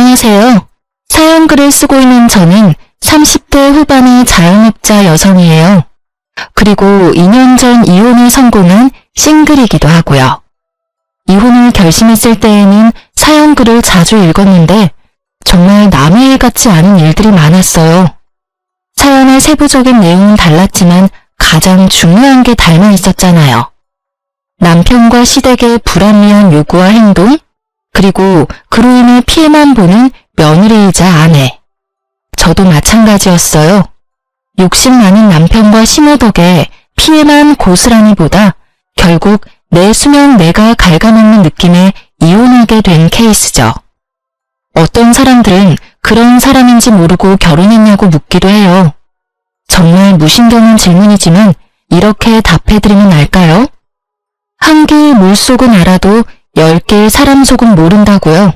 안녕하세요. 사연글을 쓰고 있는 저는 30대 후반의 자영업자 여성이에요. 그리고 2년 전 이혼을 성공한 싱글이기도 하고요. 이혼을 결심했을 때에는 사연글을 자주 읽었는데 정말 남의 일 같지 않은 일들이 많았어요. 사연의 세부적인 내용은 달랐지만 가장 중요한 게 닮아 있었잖아요. 남편과 시댁의 불합리한 요구와 행동, 그리고 그로 인해 피해만 보는 며느리이자 아내. 저도 마찬가지였어요. 욕심 많은 남편과 시모 덕에 피해만 고스란히보다 결국 내 수명 내가 갉아먹는 느낌에 이혼하게 된 케이스죠. 어떤 사람들은 그런 사람인지 모르고 결혼했냐고 묻기도 해요. 정말 무신경한 질문이지만 이렇게 답해드리면 알까요? 한 개의 물속은 알아도 10개의 사람 속은 모른다고요.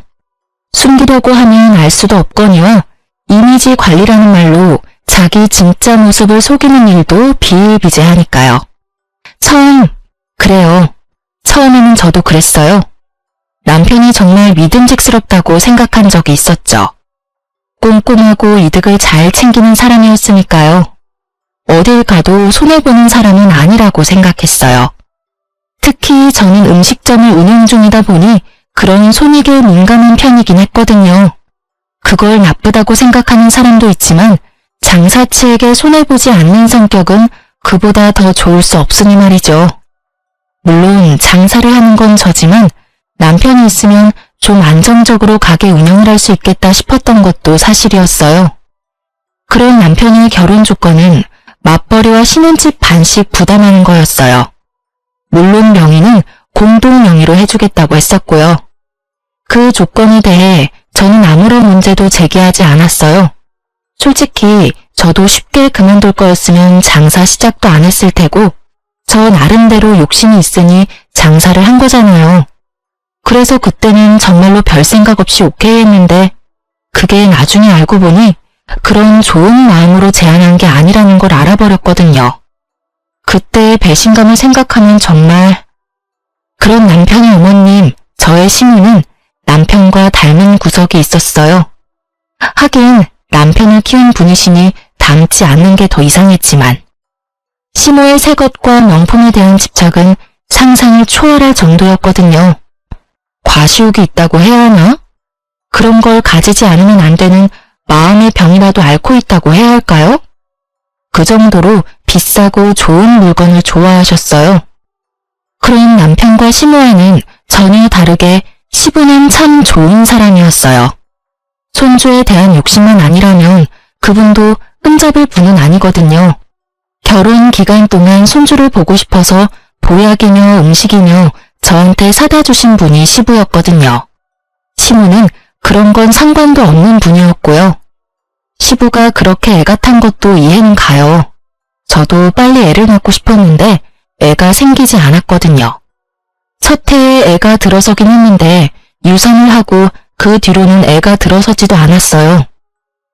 숨기려고 하면 알 수도 없거니와 이미지 관리라는 말로 자기 진짜 모습을 속이는 일도 비일비재하니까요. 그래요. 처음에는 저도 그랬어요. 남편이 정말 믿음직스럽다고 생각한 적이 있었죠. 꼼꼼하고 이득을 잘 챙기는 사람이었으니까요. 어딜 가도 손해보는 사람은 아니라고 생각했어요. 특히 저는 음식점을 운영 중이다 보니 그런 손익에 민감한 편이긴 했거든요. 그걸 나쁘다고 생각하는 사람도 있지만 장사치에게 손해보지 않는 성격은 그보다 더 좋을 수 없으니 말이죠. 물론 장사를 하는 건 저지만 남편이 있으면 좀 안정적으로 가게 운영을 할 수 있겠다 싶었던 것도 사실이었어요. 그런 남편의 결혼 조건은 맞벌이와 신혼집 반씩 부담하는 거였어요. 물론 명의는 공동 명의로 해주겠다고 했었고요. 그 조건에 대해 저는 아무런 문제도 제기하지 않았어요. 솔직히 저도 쉽게 그만둘 거였으면 장사 시작도 안 했을 테고 저 나름대로 욕심이 있으니 장사를 한 거잖아요. 그래서 그때는 정말로 별 생각 없이 오케이 했는데 그게 나중에 알고 보니 그런 좋은 마음으로 제안한 게 아니라는 걸 알아버렸거든요. 그때의 배신감을 생각하면 정말. 그런 남편의 어머님, 저의 시모는 남편과 닮은 구석이 있었어요. 하긴 남편을 키운 분이시니 닮지 않는 게 더 이상했지만 시모의 새 것과 명품에 대한 집착은 상상을 초월할 정도였거든요. 과시욕이 있다고 해야 하나? 그런 걸 가지지 않으면 안 되는 마음의 병이라도 앓고 있다고 해야 할까요? 그 정도로 비싸고 좋은 물건을 좋아하셨어요. 그런 남편과 시모와는 전혀 다르게 시부는 참 좋은 사람이었어요. 손주에 대한 욕심만 아니라면 그분도 흠잡을 분은 아니거든요. 결혼 기간 동안 손주를 보고 싶어서 보약이며 음식이며 저한테 사다 주신 분이 시부였거든요. 시모는 그런 건 상관도 없는 분이었고요. 시부가 그렇게 애가 탄 것도 이해는 가요. 저도 빨리 애를 낳고 싶었는데 애가 생기지 않았거든요. 첫 해에 애가 들어서긴 했는데 유산을 하고 그 뒤로는 애가 들어서지도 않았어요.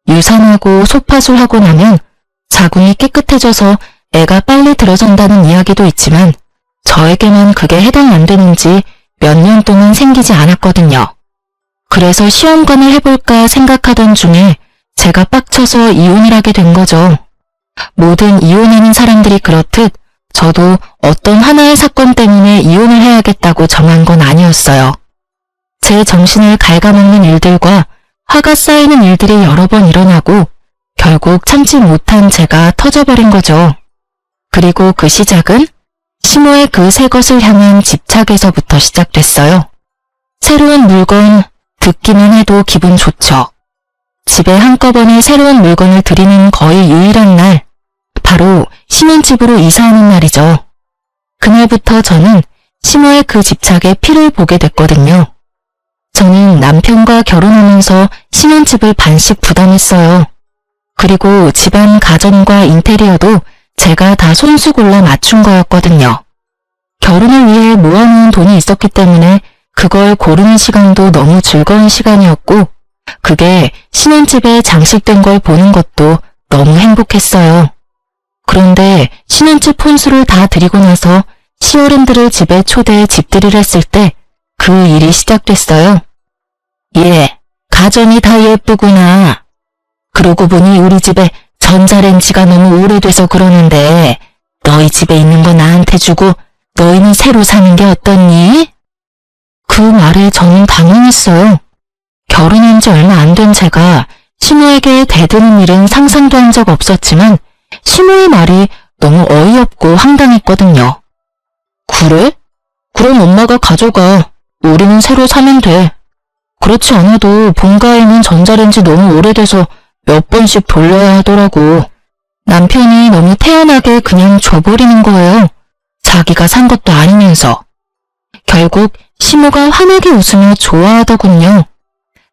유산하고 소파술하고 나면 자궁이 깨끗해져서 애가 빨리 들어선다는 이야기도 있지만 저에게만 그게 해당 안 되는지 몇 년 동안 생기지 않았거든요. 그래서 시험관을 해볼까 생각하던 중에 제가 빡쳐서 이혼을 하게 된 거죠. 모든 이혼하는 사람들이 그렇듯 저도 어떤 하나의 사건 때문에 이혼을 해야겠다고 정한 건 아니었어요. 제 정신을 갉아먹는 일들과 화가 쌓이는 일들이 여러 번 일어나고 결국 참지 못한 제가 터져버린 거죠. 그리고 그 시작은 시모의 그 새 것을 향한 집착에서부터 시작됐어요. 새로운 물건, 듣기만 해도 기분 좋죠. 집에 한꺼번에 새로운 물건을 들이는 거의 유일한 날, 바로 신혼집으로 이사하는 날이죠. 그날부터 저는 시모의 그 집착에 피를 보게 됐거든요. 저는 남편과 결혼하면서 신혼집을 반씩 부담했어요. 그리고 집안 가전과 인테리어도 제가 다 손수 골라 맞춘 거였거든요. 결혼을 위해 모아놓은 돈이 있었기 때문에 그걸 고르는 시간도 너무 즐거운 시간이었고 그게 신혼집에 장식된 걸 보는 것도 너무 행복했어요. 그런데 신혼집 혼수를 다 드리고 나서 시어른들을 집에 초대해 집들이를 했을 때 그 일이 시작됐어요. 예, 갓 가전이 다 예쁘구나. 그러고 보니 우리 집에 전자레인지가 너무 오래돼서 그러는데 너희 집에 있는 거 나한테 주고 너희는 새로 사는 게 어떻니? 그 말에 저는 당황했어요. 결혼한 지 얼마 안 된 제가 시모에게 대드는 일은 상상도 한 적 없었지만 시모의 말이 너무 어이없고 황당했거든요. 그래? 그럼 엄마가 가져가. 우리는 새로 사면 돼. 그렇지 않아도 본가에는 전자레인지 너무 오래돼서 몇 번씩 돌려야 하더라고. 남편이 너무 태연하게 그냥 줘버리는 거예요. 자기가 산 것도 아니면서. 결국 시모가 환하게 웃으며 좋아하더군요.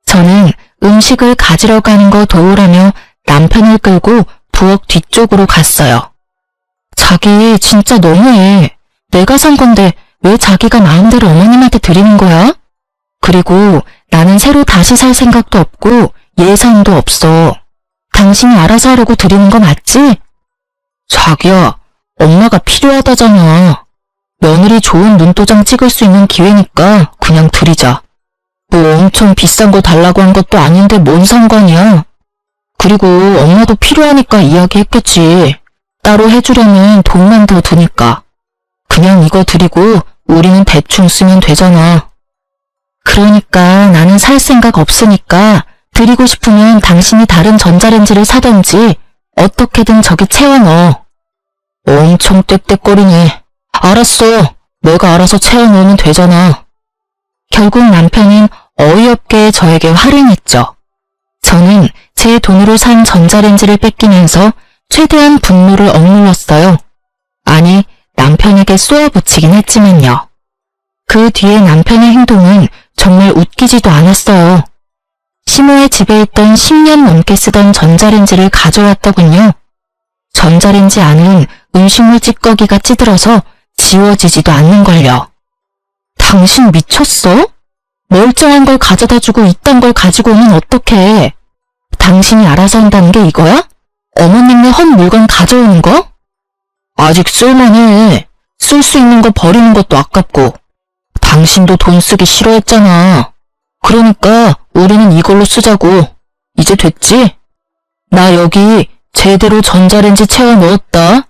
저는 음식을 가지러 가는 거 도우라며 남편을 끌고 부엌 뒤쪽으로 갔어요. 자기 진짜 너무해. 내가 산 건데 왜 자기가 마음대로 어머님한테 드리는 거야? 그리고 나는 새로 다시 살 생각도 없고 예산도 없어. 당신이 알아서 하려고 드리는 거 맞지? 자기야, 엄마가 필요하다잖아. 며느리 좋은 눈도장 찍을 수 있는 기회니까 그냥 드리자. 뭐 엄청 비싼 거 달라고 한 것도 아닌데 뭔 상관이야. 그리고 엄마도 필요하니까 이야기했겠지. 따로 해주려면 돈만 더 드니까. 그냥 이거 드리고 우리는 대충 쓰면 되잖아. 그러니까 나는 살 생각 없으니까 드리고 싶으면 당신이 다른 전자레인지를 사던지 어떻게든 저기 채워넣어. 엄청 떽떽거리네. 알았어. 내가 알아서 채워넣으면 되잖아. 결국 남편은 어이없게 저에게 화를 냈죠. 저는 제 돈으로 산 전자레인지를 뺏기면서 최대한 분노를 억눌렀어요. 아니, 남편에게 쏘아붙이긴 했지만요. 그 뒤에 남편의 행동은 정말 웃기지도 않았어요. 시모의 집에 있던 10년 넘게 쓰던 전자레인지를 가져왔더군요. 전자레인지 안은 음식물 찌꺼기가 찌들어서 지워지지도 않는걸요. 당신 미쳤어? 멀쩡한 걸 가져다 주고 이딴 걸 가지고 오면 어떡해. 당신이 알아서 한다는 게 이거야? 어머님네 헛 물건 가져오는 거? 아직 쓸만해. 쓸 수 있는 거 버리는 것도 아깝고. 당신도 돈 쓰기 싫어했잖아. 그러니까 우리는 이걸로 쓰자고. 이제 됐지? 나 여기 제대로 전자레인지 채워 넣었다.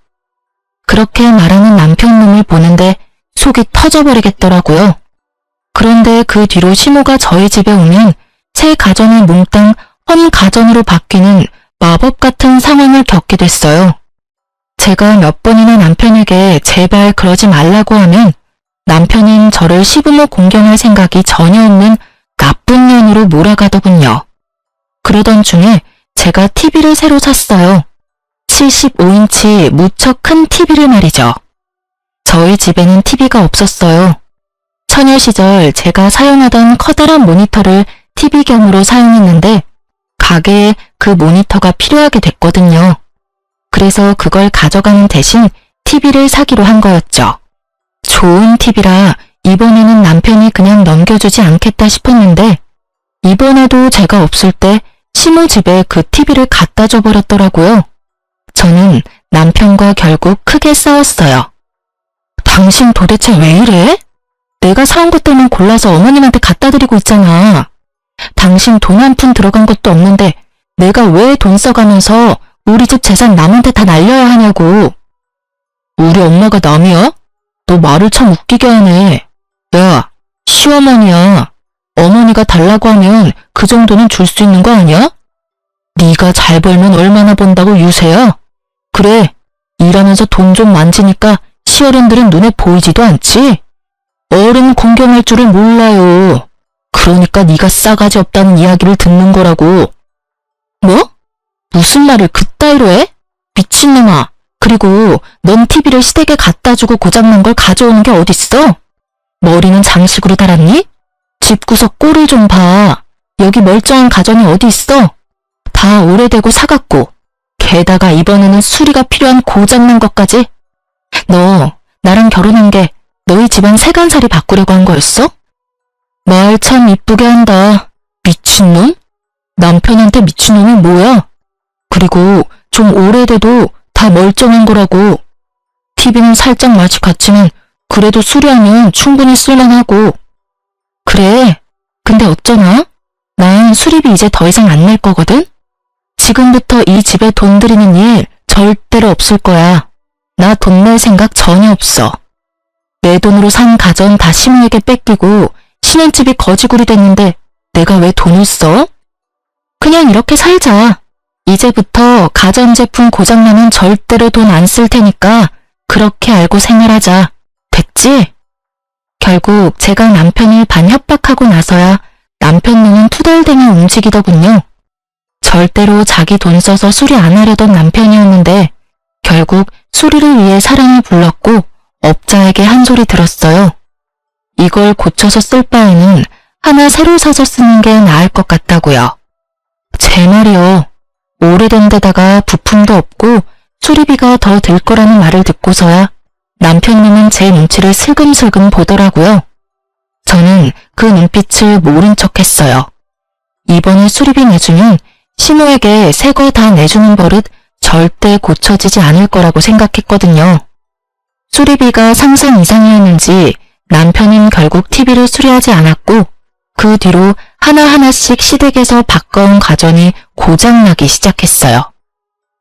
그렇게 말하는 남편 놈을 보는데 속이 터져버리겠더라고요. 그런데 그 뒤로 시모가 저희 집에 오면 새 가전이 몽땅 헌 가전으로 바뀌는 마법 같은 상황을 겪게 됐어요. 제가 몇 번이나 남편에게 제발 그러지 말라고 하면 남편은 저를 시부모 공경할 생각이 전혀 없는 나쁜 년으로 몰아가더군요. 그러던 중에 제가 TV를 새로 샀어요. 75인치 무척 큰 TV를 말이죠. 저희 집에는 TV가 없었어요. 처녀 시절 제가 사용하던 커다란 모니터를 TV겸으로 사용했는데 가게에 그 모니터가 필요하게 됐거든요. 그래서 그걸 가져가는 대신 TV를 사기로 한 거였죠. 좋은 TV라 이번에는 남편이 그냥 넘겨주지 않겠다 싶었는데 이번에도 제가 없을 때 시모 집에 그 TV를 갖다 줘버렸더라고요. 저는 남편과 결국 크게 싸웠어요. 당신 도대체 왜 이래? 내가 사온 것들만 골라서 어머님한테 갖다 드리고 있잖아. 당신 돈 한 푼 들어간 것도 없는데 내가 왜 돈 써가면서 우리 집 재산 남한테 다 날려야 하냐고. 우리 엄마가 남이야? 너 말을 참 웃기게 하네. 야, 시어머니야. 어머니가 달라고 하면 그 정도는 줄 수 있는 거 아니야? 네가 잘 벌면 얼마나 번다고 유세야? 그래, 일하면서 돈 좀 만지니까 시어른들은 눈에 보이지도 않지? 어른 공경할 줄을 몰라요. 그러니까 네가 싸가지 없다는 이야기를 듣는 거라고. 뭐? 무슨 말을 그따위로 해? 미친놈아. 그리고 넌 TV를 시댁에 갖다 주고 고장난 걸 가져오는 게 어딨어? 머리는 장식으로 달았니? 집구석 꼴을 좀 봐. 여기 멀쩡한 가전이 어디 있어? 다 오래되고 사갔고 게다가 이번에는 수리가 필요한 고장난 것까지. 너 나랑 결혼한 게 너희 집안 세간살이 바꾸려고 한 거였어? 말 참 이쁘게 한다. 미친놈? 남편한테 미친놈이 뭐야? 그리고 좀 오래돼도 다 멀쩡한 거라고. TV는 살짝 맛이 갔지만 그래도 수리하면 충분히 쓸만하고. 그래, 근데 어쩌나? 난 수리비 이제 더 이상 안 낼 거거든? 지금부터 이 집에 돈 들이는 일 절대로 없을 거야. 나 돈 낼 생각 전혀 없어. 내 돈으로 산 가전 다 시모에게 뺏기고 신혼집이 거지굴이 됐는데 내가 왜 돈을 써? 그냥 이렇게 살자. 이제부터 가전제품 고장나면 절대로 돈 안 쓸 테니까 그렇게 알고 생활하자. 됐지? 결국 제가 남편을 반협박하고 나서야 남편 눈은 투덜대며 움직이더군요. 절대로 자기 돈 써서 수리 안 하려던 남편이었는데 결국 수리를 위해 사람을 불렀고 업자에게 한 소리 들었어요. 이걸 고쳐서 쓸 바에는 하나 새로 사서 쓰는 게 나을 것 같다고요. 제 말이요. 오래된 데다가 부품도 없고 수리비가 더 들 거라는 말을 듣고서야 남편님은 제 눈치를 슬금슬금 보더라고요. 저는 그 눈빛을 모른 척 했어요. 이번에 수리비 내주면 시모에게 새 거 다 내주는 버릇 절대 고쳐지지 않을 거라고 생각했거든요. 수리비가 상상 이상이었는지 남편은 결국 TV를 수리하지 않았고 그 뒤로 하나하나씩 시댁에서 바꿔온 가전이 고장나기 시작했어요.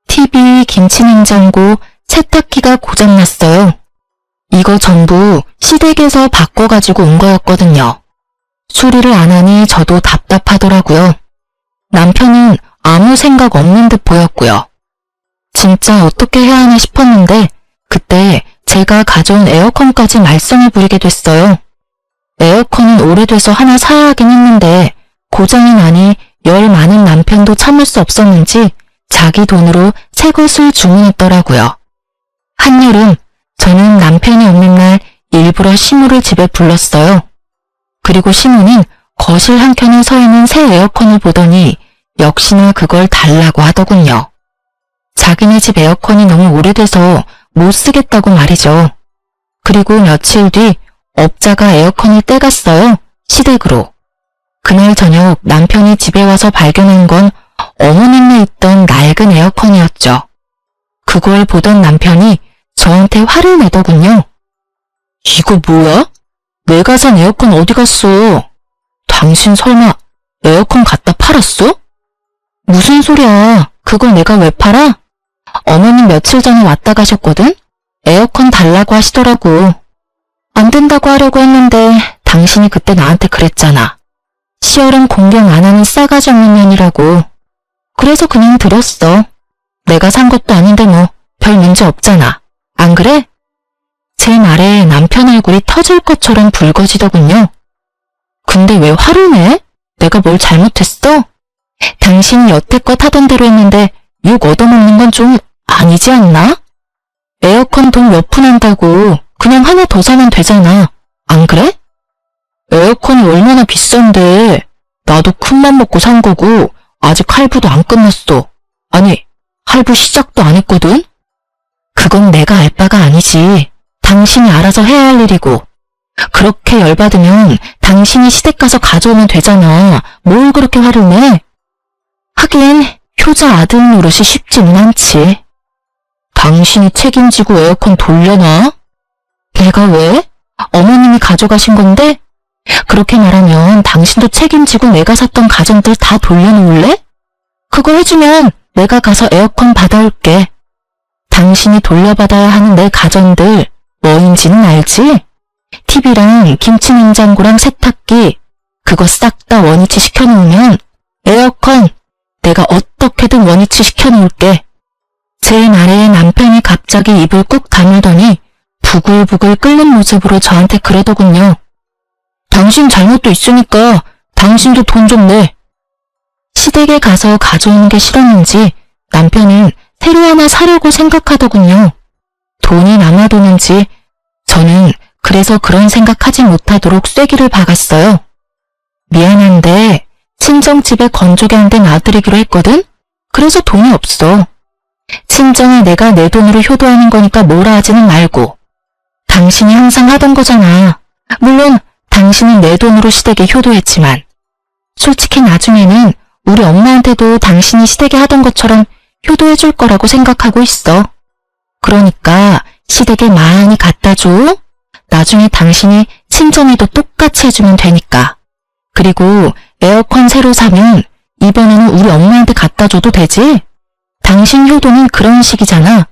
TV, 김치냉장고, 세탁기가 고장났어요. 이거 전부 시댁에서 바꿔가지고 온 거였거든요. 수리를 안 하니 저도 답답하더라고요. 남편은 아무 생각 없는 듯 보였고요. 진짜 어떻게 해야 하나 싶었는데 그때 제가 가져온 에어컨까지 말썽을 부리게 됐어요. 에어컨은 오래돼서 하나 사야 하긴 했는데 고장이 나니 열 많은 남편도 참을 수 없었는지 자기 돈으로 새 것을 주문했더라고요. 한여름 저는 남편이 없는 날 일부러 시모를 집에 불렀어요. 그리고 시모는 거실 한켠에 서 있는 새 에어컨을 보더니 역시나 그걸 달라고 하더군요. 자기네 집 에어컨이 너무 오래돼서 못 쓰겠다고 말이죠. 그리고 며칠 뒤 업자가 에어컨을 떼갔어요. 시댁으로. 그날 저녁 남편이 집에 와서 발견한 건 어머님네 있던 낡은 에어컨이었죠. 그걸 보던 남편이 저한테 화를 내더군요. 이거 뭐야? 내가 산 에어컨 어디 갔어? 당신 설마 에어컨 갖다 팔았어? 무슨 소리야? 그걸 내가 왜 팔아? 어머님 며칠 전에 왔다 가셨거든? 에어컨 달라고 하시더라고. 안 된다고 하려고 했는데 당신이 그때 나한테 그랬잖아. 시어른 공경 안 하는 싸가지 없는 년이라고. 그래서 그냥 드렸어. 내가 산 것도 아닌데 뭐 별 문제 없잖아. 안 그래? 제 말에 남편 얼굴이 터질 것처럼 붉어지더군요. 근데 왜 화를 내? 내가 뭘 잘못했어? 당신이 여태껏 하던 대로 했는데 욕 얻어먹는 건 좀 아니지 않나? 에어컨 돈 몇 푼 한다고 그냥 하나 더 사면 되잖아. 안 그래? 에어컨이 얼마나 비싼데 나도 큰맘 먹고 산 거고 아직 할부도 안 끝났어. 아니 할부 시작도 안 했거든? 그건 내가 알 바가 아니지. 당신이 알아서 해야 할 일이고. 그렇게 열받으면 당신이 시댁 가서 가져오면 되잖아. 뭘 그렇게 화를 내? 하긴 효자 아들 노릇이 쉽지는 않지. 당신이 책임지고 에어컨 돌려놔? 내가 왜? 어머님이 가져가신 건데? 그렇게 말하면 당신도 책임지고 내가 샀던 가전들 다 돌려놓을래? 그거 해주면 내가 가서 에어컨 받아올게. 당신이 돌려받아야 하는 내 가전들 뭐인지는 알지? TV랑 김치냉장고랑 세탁기 그거 싹 다 원위치 시켜놓으면 에어컨 내가 어떻게든 원위치 시켜놓을게. 제 말에 남편이 갑자기 입을 꾹 다물더니 부글부글 끓는 모습으로 저한테 그러더군요. 당신 잘못도 있으니까 당신도 돈 좀 내. 시댁에 가서 가져오는 게 싫었는지 남편은 새로 하나 사려고 생각하더군요. 돈이 남아도는지 저는 그래서 그런 생각하지 못하도록 쐐기를 박았어요. 미안한데 친정집에 건조기 한 대 놔드리기로 했거든? 그래서 돈이 없어. 친정에 내가 내 돈으로 효도하는 거니까 뭐라 하지는 말고. 당신이 항상 하던 거잖아. 물론 당신은 내 돈으로 시댁에 효도했지만 솔직히 나중에는 우리 엄마한테도 당신이 시댁에 하던 것처럼 효도해줄 거라고 생각하고 있어. 그러니까 시댁에 많이 갖다 줘. 나중에 당신이 친정에도 똑같이 해주면 되니까. 그리고 에어컨 새로 사면 이번에는 우리 엄마한테 갖다 줘도 되지? 당신 효도는 그런 식이잖아.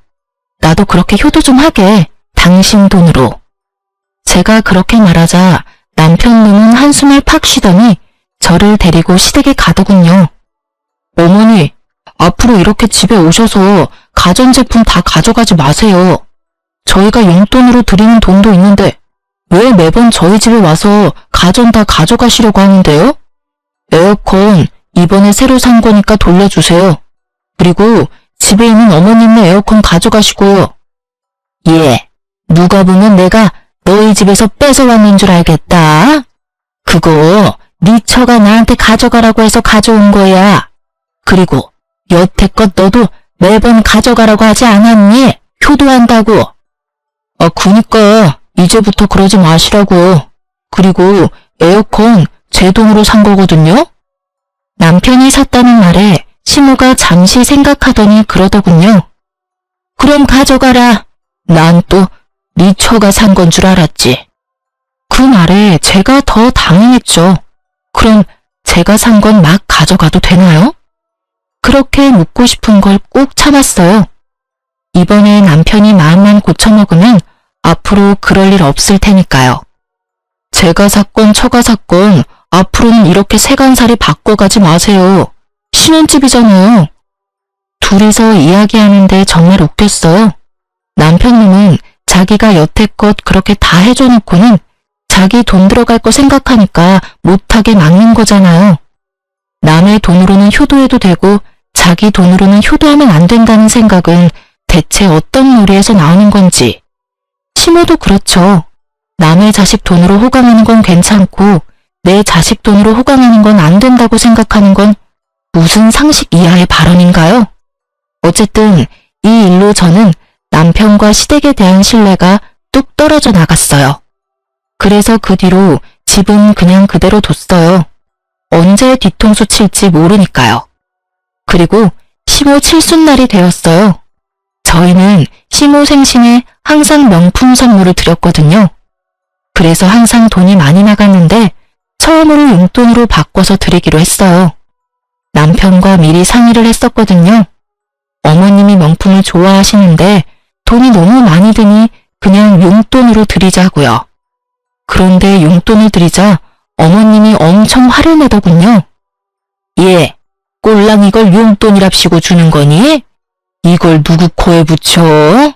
나도 그렇게 효도 좀 하게. 당신 돈으로. 제가 그렇게 말하자 남편 놈은 한숨을 팍 쉬더니 저를 데리고 시댁에 가더군요. 어머니, 앞으로 이렇게 집에 오셔서 가전제품 다 가져가지 마세요. 저희가 용돈으로 드리는 돈도 있는데 왜 매번 저희 집에 와서 가전 다 가져가시려고 하는데요? 에어컨 이번에 새로 산 거니까 돌려주세요. 그리고 집에 있는 어머님네 에어컨 가져가시고요. 예, 누가 보면 내가 너희 집에서 뺏어왔는 줄 알겠다. 그거 네 처가 나한테 가져가라고 해서 가져온 거야. 그리고 여태껏 너도 매번 가져가라고 하지 않았니? 효도한다고. 그니까 이제부터 그러지 마시라고. 그리고 에어컨 제 돈으로 산 거거든요. 남편이 샀다는 말에 시모가 잠시 생각하더니 그러더군요. 그럼 가져가라. 난 또 네 처가 산 건 줄 알았지. 그 말에 제가 더 당황했죠. 그럼 제가 산 건 막 가져가도 되나요? 그렇게 묻고 싶은 걸 꾹 참았어요. 이번에 남편이 마음만 고쳐먹으면 앞으로 그럴 일 없을 테니까요. 제가 샀건 처가 샀건 앞으로는 이렇게 세간살이 바꿔가지 마세요. 신혼집이잖아요. 둘이서 이야기하는데 정말 웃겼어요. 남편님은 자기가 여태껏 그렇게 다 해줘놓고는 자기 돈 들어갈 거 생각하니까 못하게 막는 거잖아요. 남의 돈으로는 효도해도 되고 자기 돈으로는 효도하면 안 된다는 생각은 대체 어떤 논리에서 나오는 건지. 시모도 그렇죠. 남의 자식 돈으로 호강하는 건 괜찮고 내 자식 돈으로 호강하는 건 안 된다고 생각하는 건 무슨 상식 이하의 발언인가요? 어쨌든 이 일로 저는 남편과 시댁에 대한 신뢰가 뚝 떨어져 나갔어요. 그래서 그 뒤로 집은 그냥 그대로 뒀어요. 언제 뒤통수 칠지 모르니까요. 그리고 시모 칠순날이 되었어요. 저희는 시모 생신에 항상 명품 선물을 드렸거든요. 그래서 항상 돈이 많이 나갔는데 처음으로 용돈으로 바꿔서 드리기로 했어요. 남편과 미리 상의를 했었거든요. 어머님이 명품을 좋아하시는데 돈이 너무 많이 드니 그냥 용돈으로 드리자고요. 그런데 용돈을 드리자 어머님이 엄청 화를 내더군요. 예, 꼴랑 이걸 용돈이랍시고 주는 거니? 이걸 누구 코에 붙여?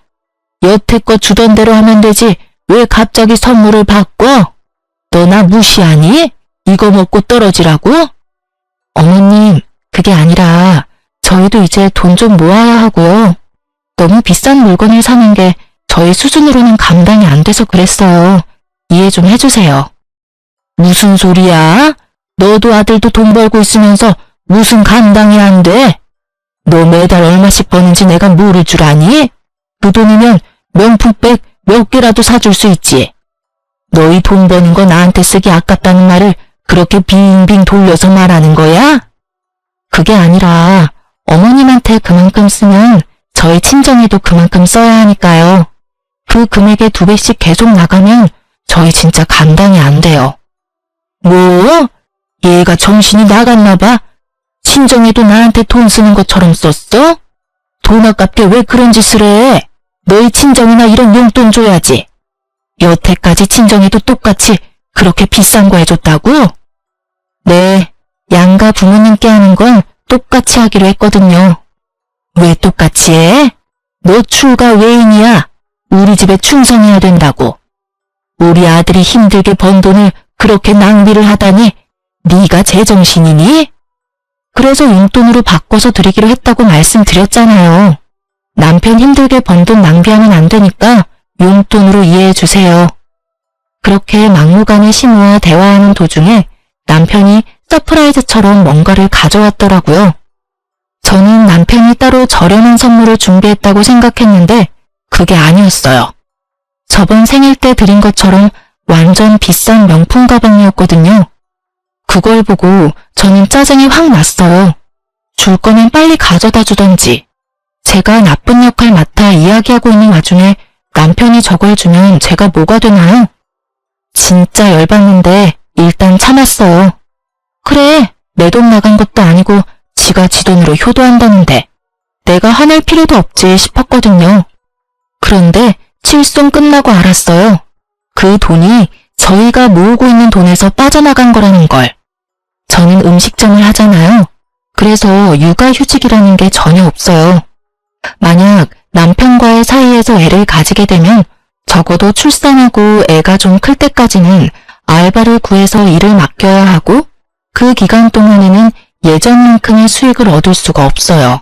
여태껏 주던 대로 하면 되지 왜 갑자기 선물을 바꿔? 너 나 무시하니? 이거 먹고 떨어지라고? 어머님, 그게 아니라 저희도 이제 돈 좀 모아야 하고요. 너무 비싼 물건을 사는 게 저희 수준으로는 감당이 안 돼서 그랬어요. 이해 좀 해주세요. 무슨 소리야? 너도 아들도 돈 벌고 있으면서 무슨 감당이 안 돼? 너 매달 얼마씩 버는지 내가 모를 줄 아니? 그 돈이면 명품백 몇 개라도 사줄 수 있지. 너희 돈 버는 거 나한테 쓰기 아깝다는 말을 그렇게 빙빙 돌려서 말하는 거야? 그게 아니라 어머님한테 그만큼 쓰면 저희 친정에도 그만큼 써야 하니까요. 그 금액의 2배씩 계속 나가면 저희 진짜 감당이 안 돼요. 뭐? 얘가 정신이 나갔나 봐. 친정에도 나한테 돈 쓰는 것처럼 썼어? 돈 아깝게 왜 그런 짓을 해? 너희 친정이나 이런 용돈 줘야지. 여태까지 친정에도 똑같이 그렇게 비싼 거 해줬다고? 네, 양가 부모님께 하는 건 똑같이 하기로 했거든요. 왜 똑같이 해? 너 출가 외인이야. 우리 집에 충성해야 된다고. 우리 아들이 힘들게 번 돈을 그렇게 낭비를 하다니 네가 제정신이니? 그래서 용돈으로 바꿔서 드리기로 했다고 말씀드렸잖아요. 남편 힘들게 번 돈 낭비하면 안 되니까 용돈으로 이해해 주세요. 그렇게 막무가내 시모와 대화하는 도중에 남편이 서프라이즈처럼 뭔가를 가져왔더라고요. 저는 남편이 따로 저렴한 선물을 준비했다고 생각했는데 그게 아니었어요. 저번 생일 때 드린 것처럼 완전 비싼 명품 가방이었거든요. 그걸 보고 저는 짜증이 확 났어요. 줄 거면 빨리 가져다 주던지. 제가 나쁜 역할 맡아 이야기하고 있는 와중에 남편이 저걸 주면 제가 뭐가 되나요? 진짜 열받는데 일단 참았어요. 그래, 내 돈 나간 것도 아니고 지가 지 돈으로 효도한다는데 내가 화낼 필요도 없지 싶었거든요. 그런데 칠송 끝나고 알았어요. 그 돈이 저희가 모으고 있는 돈에서 빠져나간 거라는 걸. 저는 음식점을 하잖아요. 그래서 육아휴직이라는 게 전혀 없어요. 만약 남편과의 사이에서 애를 가지게 되면 적어도 출산하고 애가 좀 클 때까지는 알바를 구해서 일을 맡겨야 하고 그 기간 동안에는 예전만큼의 수익을 얻을 수가 없어요.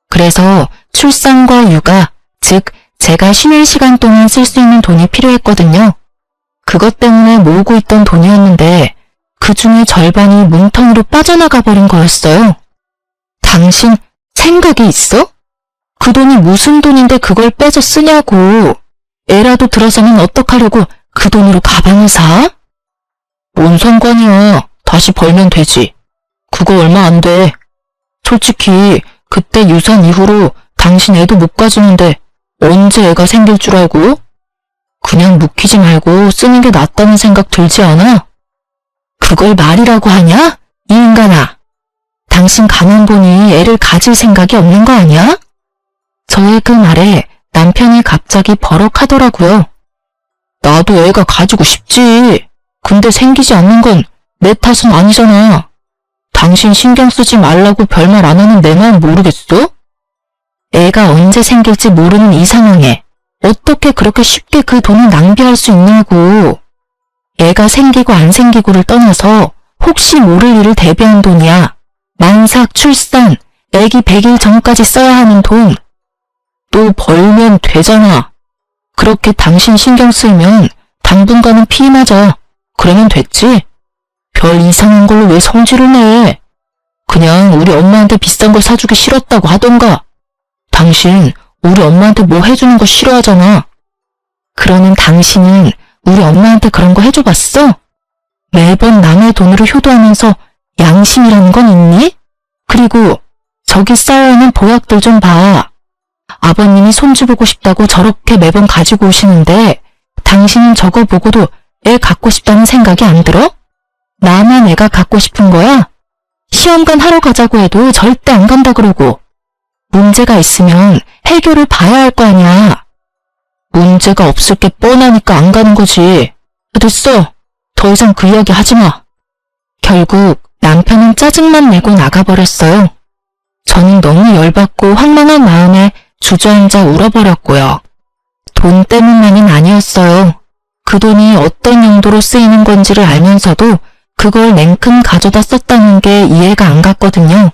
그래서 출산과 육아, 즉 제가 쉬는 시간 동안 쓸 수 있는 돈이 필요했거든요. 그것 때문에 모으고 있던 돈이었는데 그 중에 절반이 뭉텅이로 빠져나가 버린 거였어요. 당신 생각이 있어? 그 돈이 무슨 돈인데 그걸 빼서 쓰냐고. 애라도 들어서면 어떡하려고 그 돈으로 가방을 사? 뭔 상관이야. 다시 벌면 되지. 그거 얼마 안 돼. 솔직히 그때 유산 이후로 당신 애도 못 가지는데 언제 애가 생길 줄 알고? 그냥 묵히지 말고 쓰는 게 낫다는 생각 들지 않아? 그걸 말이라고 하냐? 이 인간아. 당신 가만 보니 애를 가질 생각이 없는 거 아니야? 저의 그 말에 남편이 갑자기 버럭하더라고요. 나도 애가 가지고 싶지. 근데 생기지 않는 건 내 탓은 아니잖아. 당신 신경 쓰지 말라고 별말 안 하는 내 마음 모르겠어? 애가 언제 생길지 모르는 이 상황에 어떻게 그렇게 쉽게 그 돈을 낭비할 수 있냐고. 애가 생기고 안 생기고를 떠나서 혹시 모를 일을 대비한 돈이야. 만삭, 출산, 애기 100일 전까지 써야 하는 돈. 또 벌면 되잖아. 그렇게 당신 신경 쓰이면 당분간은 피 맞아. 그러면 됐지. 별 이상한 걸로 왜 성질을 내. 그냥 우리 엄마한테 비싼 걸 사주기 싫었다고 하던가. 당신 우리 엄마한테 뭐 해주는 거 싫어하잖아. 그러는 당신은 우리 엄마한테 그런 거 해줘봤어? 매번 남의 돈으로 효도하면서 양심이라는 건 있니? 그리고 저기 쌓여있는 보약들 좀 봐. 아버님이 손주 보고 싶다고 저렇게 매번 가지고 오시는데 당신은 저거 보고도 애 갖고 싶다는 생각이 안 들어? 나만 애가 갖고 싶은 거야? 시험관 하러 가자고 해도 절대 안 간다 그러고. 문제가 있으면 해결을 봐야 할 거 아니야. 문제가 없을 게 뻔하니까 안 가는 거지. 됐어. 더 이상 그 이야기 하지 마. 결국 남편은 짜증만 내고 나가버렸어요. 저는 너무 열받고 황망한 마음에 주저앉아 울어버렸고요. 돈 때문만은 아니었어요. 그 돈이 어떤 용도로 쓰이는 건지를 알면서도 그걸 냉큼 가져다 썼다는 게 이해가 안 갔거든요.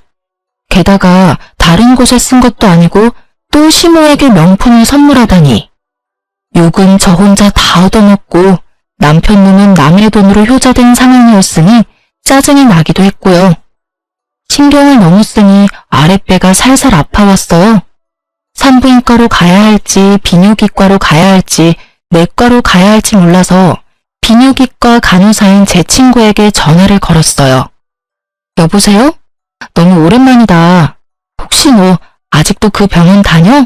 게다가 다른 곳에 쓴 것도 아니고 또 시모에게 명품을 선물하다니. 욕은 저 혼자 다 얻어먹고 남편 놈은 남의 돈으로 효자된 상황이었으니 짜증이 나기도 했고요. 신경을 너무 쓰니 아랫배가 살살 아파왔어요. 산부인과로 가야 할지 비뇨기과로 가야 할지 내과로 가야 할지 몰라서 비뇨기과 간호사인 제 친구에게 전화를 걸었어요. 여보세요? 너무 오랜만이다. 혹시 너 아직도 그 병원 다녀?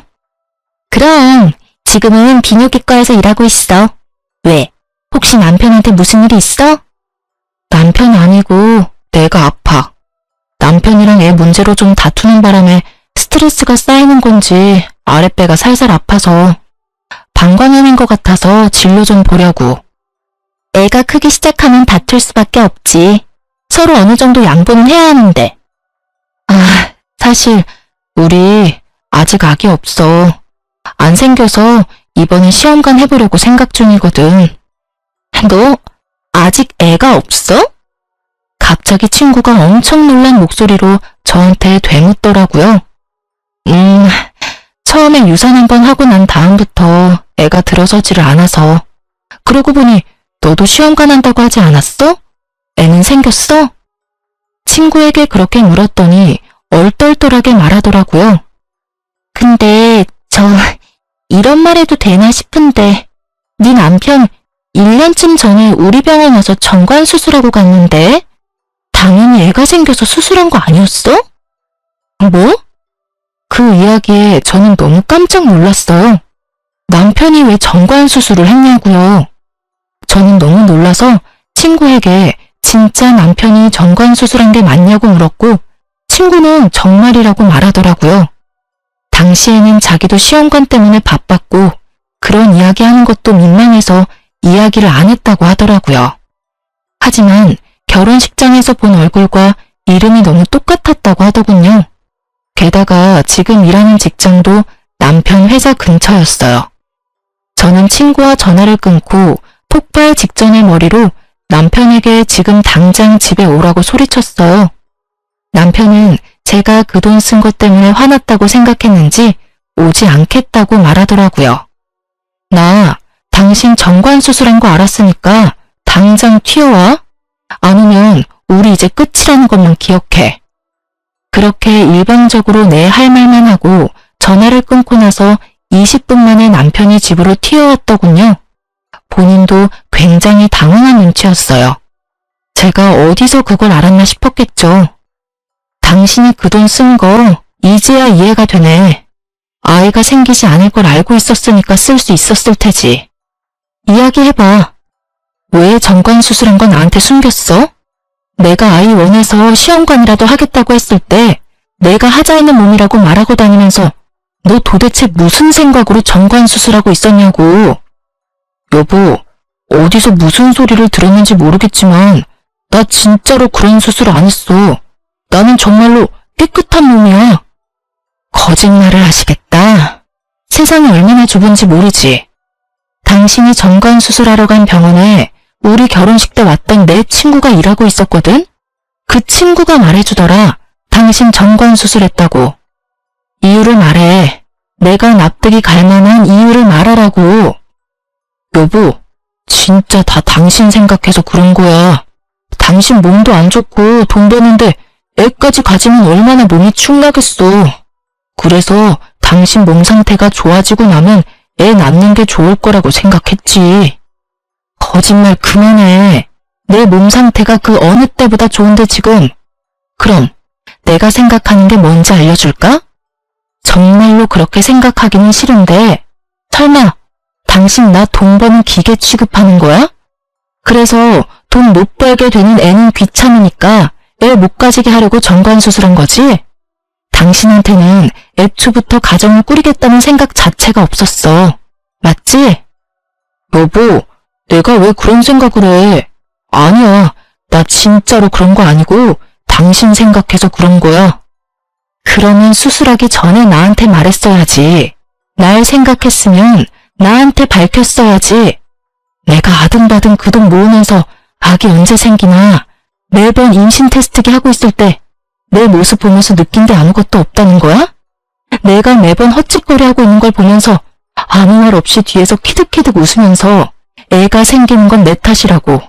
그럼 지금은 비뇨기과에서 일하고 있어. 왜? 혹시 남편한테 무슨 일이 있어? 남편 아니고 내가 아파. 남편이랑 애 문제로 좀 다투는 바람에 스트레스가 쌓이는 건지 아랫배가 살살 아파서 방광염인 것 같아서 진료 좀 보려고. 애가 크기 시작하면 다툴 수밖에 없지. 서로 어느 정도 양보는 해야 하는데. 사실 우리 아직 아기 없어. 안 생겨서 이번에 시험관 해보려고 생각 중이거든. 너 아직 애가 없어? 갑자기 친구가 엄청 놀란 목소리로 저한테 되묻더라고요. 처음에 유산 한번 하고 난 다음부터 애가 들어서지를 않아서. 그러고 보니 너도 시험관 한다고 하지 않았어? 애는 생겼어? 친구에게 그렇게 물었더니 얼떨떨하게 말하더라고요. 근데 이런 말 해도 되나 싶은데 네 남편 1년쯤 전에 우리 병원 와서 정관 수술하고 갔는데 당연히 애가 생겨서 수술한 거 아니었어? 뭐? 그 이야기에 저는 너무 깜짝 놀랐어요. 남편이 왜 정관 수술을 했냐고요. 저는 너무 놀라서 친구에게 진짜 남편이 정관수술한 게 맞냐고 물었고 친구는 정말이라고 말하더라고요. 당시에는 자기도 시험관 때문에 바빴고 그런 이야기하는 것도 민망해서 이야기를 안 했다고 하더라고요. 하지만 결혼식장에서 본 얼굴과 이름이 너무 똑같았다고 하더군요. 게다가 지금 일하는 직장도 남편 회사 근처였어요. 저는 친구와 전화를 끊고 폭발 직전의 머리로 남편에게 지금 당장 집에 오라고 소리쳤어요. 남편은 제가 그 돈 쓴 것 때문에 화났다고 생각했는지 오지 않겠다고 말하더라고요. 나 당신 정관수술한 거 알았으니까 당장 튀어와? 아니면 우리 이제 끝이라는 것만 기억해. 그렇게 일방적으로 내 할 말만 하고 전화를 끊고 나서 20분 만에 남편이 집으로 튀어왔더군요. 본인도 굉장히 당황한 눈치였어요. 제가 어디서 그걸 알았나 싶었겠죠. 당신이 그 돈 쓴 거 이제야 이해가 되네. 아이가 생기지 않을 걸 알고 있었으니까 쓸 수 있었을 테지. 이야기해봐. 왜 정관수술한 건 나한테 숨겼어? 내가 아이 원해서 시험관이라도 하겠다고 했을 때 내가 하자 있는 몸이라고 말하고 다니면서 너 도대체 무슨 생각으로 정관수술하고 있었냐고. 여보, 어디서 무슨 소리를 들었는지 모르겠지만 나 진짜로 그런 수술 안 했어. 나는 정말로 깨끗한 몸이야. 거짓말을 하시겠다. 세상이 얼마나 좁은지 모르지. 당신이 정관수술하러 간 병원에 우리 결혼식 때 왔던 내 친구가 일하고 있었거든? 그 친구가 말해주더라. 당신 정관수술했다고. 이유를 말해. 내가 납득이 갈 만한 이유를 말하라고. 여보, 진짜 다 당신 생각해서 그런 거야. 당신 몸도 안 좋고 돈 버는데 애까지 가지면 얼마나 몸이 축나겠어. 그래서 당신 몸 상태가 좋아지고 나면 애 낳는 게 좋을 거라고 생각했지. 거짓말 그만해. 내 몸 상태가 그 어느 때보다 좋은데 지금. 그럼 내가 생각하는 게 뭔지 알려줄까? 정말로 그렇게 생각하기는 싫은데 설마 당신 나 돈 버는 기계 취급하는 거야? 그래서 돈 못 벌게 되는 애는 귀찮으니까 애 못 가지게 하려고 정관수술한 거지? 당신한테는 애초부터 가정을 꾸리겠다는 생각 자체가 없었어. 맞지? 여보, 내가 왜 그런 생각을 해? 아니야, 나 진짜로 그런 거 아니고 당신 생각해서 그런 거야. 그러면 수술하기 전에 나한테 말했어야지. 날 생각했으면 나한테 밝혔어야지. 내가 아등바등 그 돈 모으면서 아기 언제 생기나 매번 임신 테스트기 하고 있을 때 내 모습 보면서 느낀 게 아무것도 없다는 거야? 내가 매번 헛짓거리하고 있는 걸 보면서 아무 말 없이 뒤에서 키득키득 웃으면서 애가 생기는 건 내 탓이라고,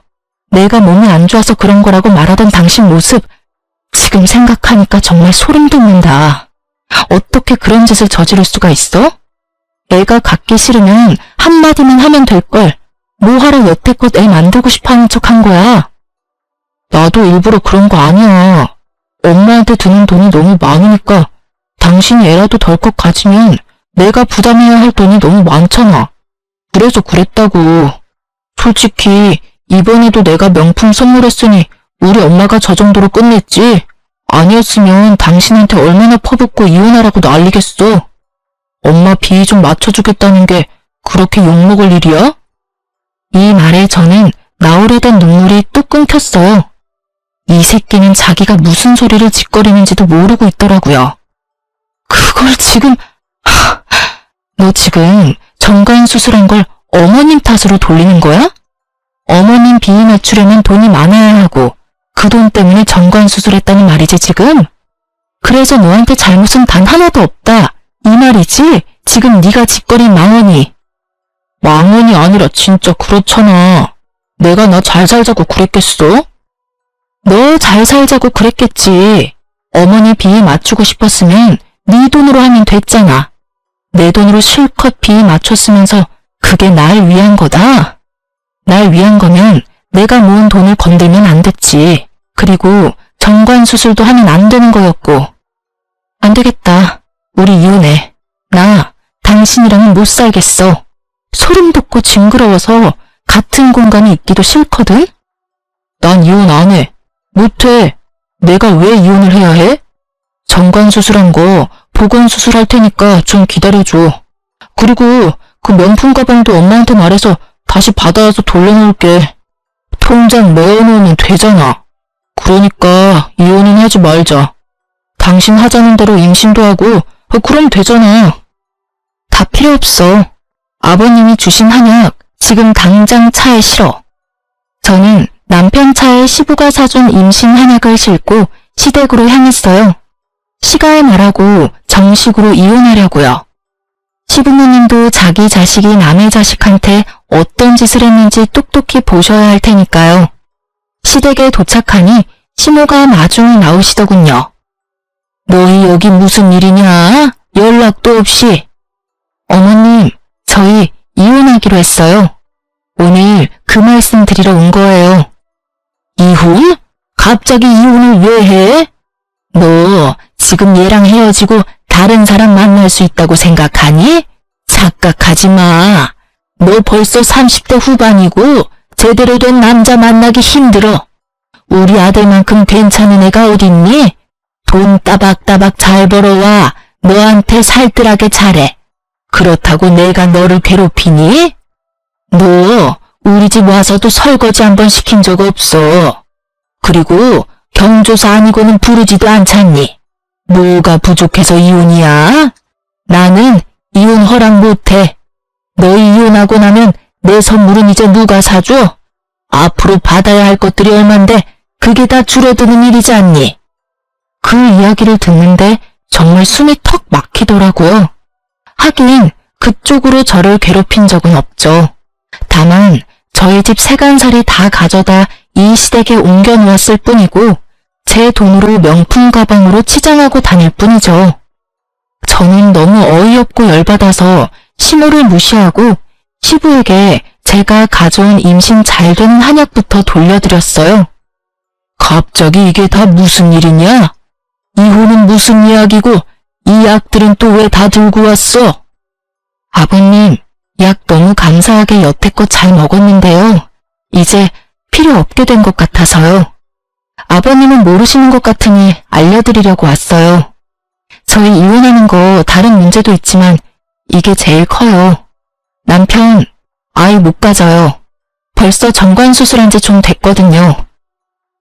내가 몸이 안 좋아서 그런 거라고 말하던 당신 모습 지금 생각하니까 정말 소름 돋는다. 어떻게 그런 짓을 저지를 수가 있어? 애가 갖기 싫으면 한마디만 하면 될걸. 뭐하러 여태껏 애 만들고 싶어하는 척 한 거야? 나도 일부러 그런 거 아니야. 엄마한테 드는 돈이 너무 많으니까 당신이 애라도 덜컥 가지면 내가 부담해야 할 돈이 너무 많잖아. 그래서 그랬다고. 솔직히 이번에도 내가 명품 선물했으니 우리 엄마가 저 정도로 끝냈지. 아니었으면 당신한테 얼마나 퍼붓고 이혼하라고 난리겠어. 엄마 비위 좀 맞춰주겠다는 게 그렇게 욕먹을 일이야? 이 말에 저는 나오려던 눈물이 뚝 끊겼어요. 이 새끼는 자기가 무슨 소리를 짓거리는지도 모르고 있더라고요. 그걸 지금... 너 지금 정관수술한 걸 어머님 탓으로 돌리는 거야? 어머님 비위 맞추려면 돈이 많아야 하고 그 돈 때문에 정관수술했다는 말이지 지금? 그래서 너한테 잘못은 단 하나도 없다 이 말이지? 지금 네가 짓거린 망언이. 망언이 아니라 진짜 그렇잖아. 내가 나 잘 살자고 그랬겠어? 너 잘 살자고 그랬겠지. 어머니 비위 맞추고 싶었으면 네 돈으로 하면 됐잖아. 내 돈으로 실컷 비위 맞췄으면서 그게 날 위한 거다? 날 위한 거면 내가 모은 돈을 건들면 안 됐지. 그리고 정관수술도 하면 안 되는 거였고. 안 되겠다. 우리 이혼해. 나 당신이랑은 못 살겠어. 소름 돋고 징그러워서 같은 공간에 있기도 싫거든? 난 이혼 안 해. 못해. 내가 왜 이혼을 해야 해? 정관수술한 거 보건수술할 테니까 좀 기다려줘. 그리고 그 명품 가방도 엄마한테 말해서 다시 받아와서 돌려놓을게. 통장 넣어놓으면 되잖아. 그러니까 이혼은 하지 말자. 당신 하자는 대로 임신도 하고 그럼 되잖아. 다 필요 없어. 아버님이 주신 한약 지금 당장 차에 실어. 저는 남편 차에 시부가 사준 임신 한약을 싣고 시댁으로 향했어요. 시가에 말하고 정식으로 이혼하려고요. 시부모님도 자기 자식이 남의 자식한테 어떤 짓을 했는지 똑똑히 보셔야 할 테니까요. 시댁에 도착하니 시모가 마중을 나오시더군요. 너희 여기 무슨 일이냐? 연락도 없이. 어머님, 저희 이혼하기로 했어요. 오늘 그 말씀 드리러 온 거예요. 이혼? 갑자기 이혼을 왜 해? 너 지금 얘랑 헤어지고 다른 사람 만날 수 있다고 생각하니? 착각하지 마. 너 벌써 30대 후반이고 제대로 된 남자 만나기 힘들어. 우리 아들만큼 괜찮은 애가 어딨니? 돈 따박따박 잘 벌어와 너한테 살뜰하게 잘해. 그렇다고 내가 너를 괴롭히니? 너 우리 집 와서도 설거지 한 번 시킨 적 없어. 그리고 경조사 아니고는 부르지도 않잖니. 뭐가 부족해서 이혼이야? 나는 이혼 허락 못해. 너희 이혼하고 나면 내 선물은 이제 누가 사줘? 앞으로 받아야 할 것들이 얼만데 그게 다 줄어드는 일이지 않니? 그 이야기를 듣는데 정말 숨이 턱 막히더라고요. 하긴 그쪽으로 저를 괴롭힌 적은 없죠. 다만 저희 집 세간살이 다 가져다 이 시댁에 옮겨놓았을 뿐이고 제 돈으로 명품 가방으로 치장하고 다닐 뿐이죠. 저는 너무 어이없고 열받아서 시모를 무시하고 시부에게 제가 가져온 임신 잘 되는 한약부터 돌려드렸어요. 갑자기 이게 다 무슨 일이냐? 이혼은 무슨 이야기고 이 약들은 또 왜 다 들고 왔어? 아버님, 약 너무 감사하게 여태껏 잘 먹었는데요. 이제 필요 없게 된 것 같아서요. 아버님은 모르시는 것 같으니 알려드리려고 왔어요. 저희 이혼하는 거 다른 문제도 있지만 이게 제일 커요. 남편, 아이 못 가져요. 벌써 정관수술한 지 좀 됐거든요.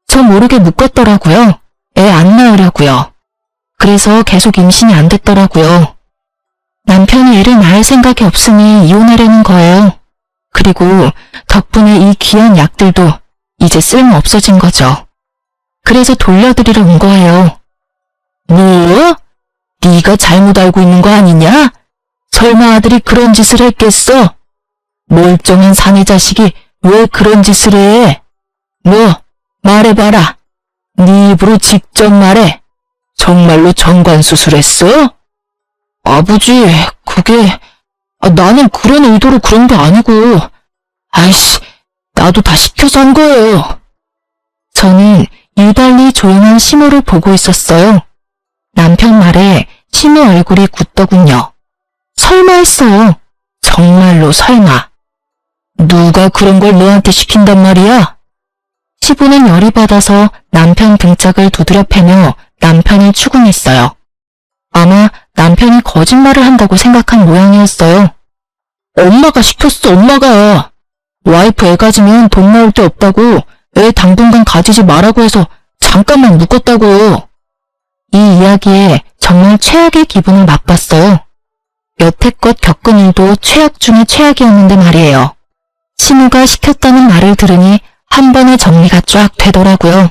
저 모르게 묶었더라고요. 애 안 낳으려고요. 그래서 계속 임신이 안 됐더라고요. 남편이 애를 낳을 생각이 없으니 이혼하려는 거예요. 그리고 덕분에 이 귀한 약들도 이제 쓸모 없어진 거죠. 그래서 돌려드리러 온 거예요. 뭐? 네가 잘못 알고 있는 거 아니냐? 설마 아들이 그런 짓을 했겠어? 멀쩡한 사내 자식이 왜 그런 짓을 해? 너 말해봐라. 네 입으로 직접 말해. 정말로 정관수술했어? 아버지, 그게 나는 그런 의도로 그런 게 아니고 아이씨, 나도 다 시켜서 한 거예요. 저는 유달리 조용한 시모를 보고 있었어요. 남편 말에 시모 얼굴이 굳더군요. 설마 했어요. 정말로 설마. 누가 그런 걸 너한테 시킨단 말이야? 시부는 열이 받아서 남편 등짝을 두드려 패며 남편을 추궁했어요. 아마 남편이 거짓말을 한다고 생각한 모양이었어요. 엄마가 시켰어, 엄마가. 와이프 애 가지면 돈 나올 데 없다고 애 당분간 가지지 말라고 해서 잠깐만 묶었다고. 이 이야기에 정말 최악의 기분을 맛봤어요. 여태껏 겪은 일도 최악 중에 최악이었는데 말이에요. 시모가 시켰다는 말을 들으니 한 번에 정리가 쫙 되더라고요.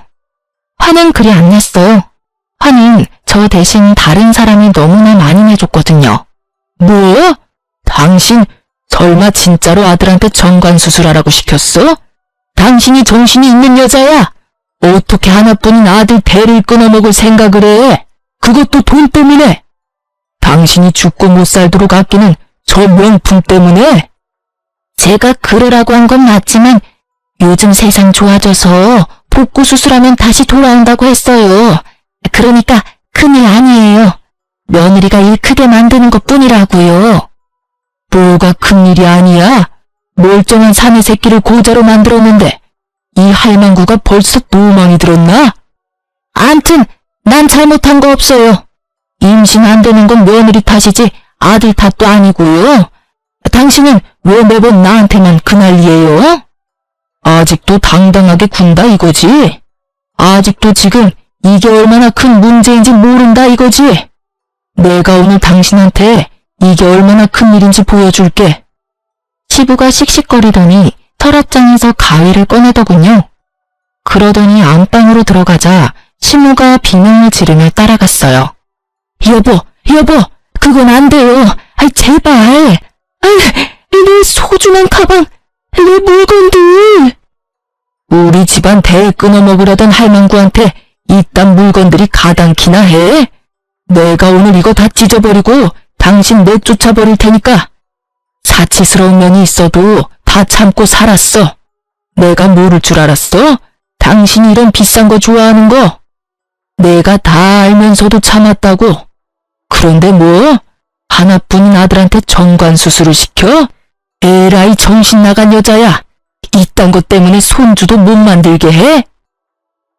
화는 그리 안 냈어요. 화는 저 대신 다른 사람이 너무나 많이 내줬거든요. 뭐? 당신 설마 진짜로 아들한테 정관수술하라고 시켰어? 당신이 정신이 있는 여자야? 어떻게 하나뿐인 아들 배를 끊어먹을 생각을 해? 그것도 돈 때문에? 당신이 죽고 못 살도록 아끼는 저 명품 때문에? 제가 그러라고 한 건 맞지만 요즘 세상 좋아져서 복구 수술하면 다시 돌아온다고 했어요. 그러니까 큰일 아니에요. 며느리가 일 크게 만드는 것뿐이라고요. 뭐가 큰일이 아니야? 멀쩡한 사내 새끼를 고자로 만들었는데 이 할망구가 벌써 노망이 들었나? 암튼 난 잘못한 거 없어요. 임신 안 되는 건 며느리 탓이지 아들 탓도 아니고요. 당신은 왜 매번 나한테만 그 난리예요? 아직도 당당하게 군다 이거지? 아직도 지금 이게 얼마나 큰 문제인지 모른다 이거지? 내가 오늘 당신한테 이게 얼마나 큰 일인지 보여줄게. 시부가 씩씩거리더니 서랍장에서 가위를 꺼내더군요. 그러더니 안방으로 들어가자 시무가 비명을 지르며 따라갔어요. 여보, 그건 안 돼요. 제발. 내 소중한 가방, 내 물건들. 우리 집안 대 끊어먹으려던 할망구한테 이딴 물건들이 가당키나 해? 내가 오늘 이거 다 찢어버리고 당신 내쫓아버릴 테니까. 사치스러운 면이 있어도 다 참고 살았어. 내가 모를 줄 알았어? 당신이 이런 비싼 거 좋아하는 거. 내가 다 알면서도 참았다고. 그런데 뭐? 하나뿐인 아들한테 정관수술을 시켜? 에라이 정신 나간 여자야. 이딴 것 때문에 손주도 못 만들게 해?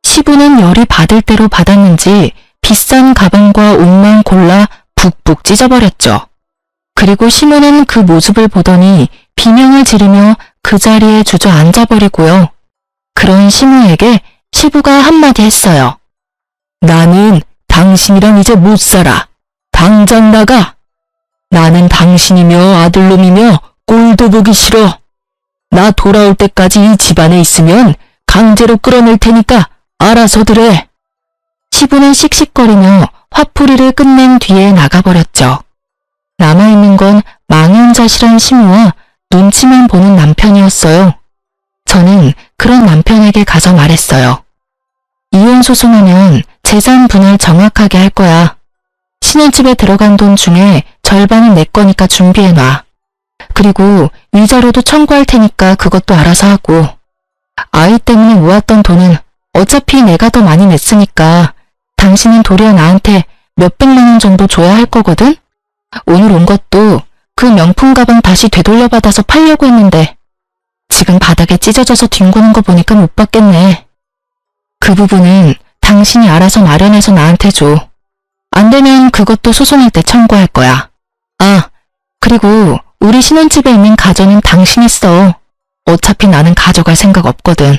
시부는 열이 받을 대로 받았는지 비싼 가방과 옷만 골라 북북 찢어버렸죠. 그리고 시모는 그 모습을 보더니 비명을 지르며 그 자리에 주저앉아버리고요. 그런 시모에게 시부가 한마디 했어요. 나는 당신이랑 이제 못 살아. 당장 나가. 나는 당신이며 아들놈이며 꼴도 보기 싫어. 나 돌아올 때까지 이 집안에 있으면 강제로 끌어낼 테니까 알아서들 해. 시부는 씩씩거리며 화풀이를 끝낸 뒤에 나가버렸죠. 남아있는 건 망연자실한 시무와 눈치만 보는 남편이었어요. 저는 그런 남편에게 가서 말했어요. 이혼 소송하면 재산 분할 정확하게 할 거야. 신혼집에 들어간 돈 중에 절반은 내 거니까 준비해놔. 그리고 위자료도 청구할 테니까 그것도 알아서 하고. 아이 때문에 모았던 돈은 어차피 내가 더 많이 냈으니까 당신은 도리어 나한테 몇백만 원 정도 줘야 할 거거든? 오늘 온 것도 그 명품 가방 다시 되돌려받아서 팔려고 했는데 지금 바닥에 찢어져서 뒹구는 거 보니까 못 받겠네. 그 부분은 당신이 알아서 마련해서 나한테 줘. 안 되면 그것도 소송할 때 청구할 거야. 아, 그리고 우리 신혼집에 있는 가전은 당신이 써. 어차피 나는 가져갈 생각 없거든.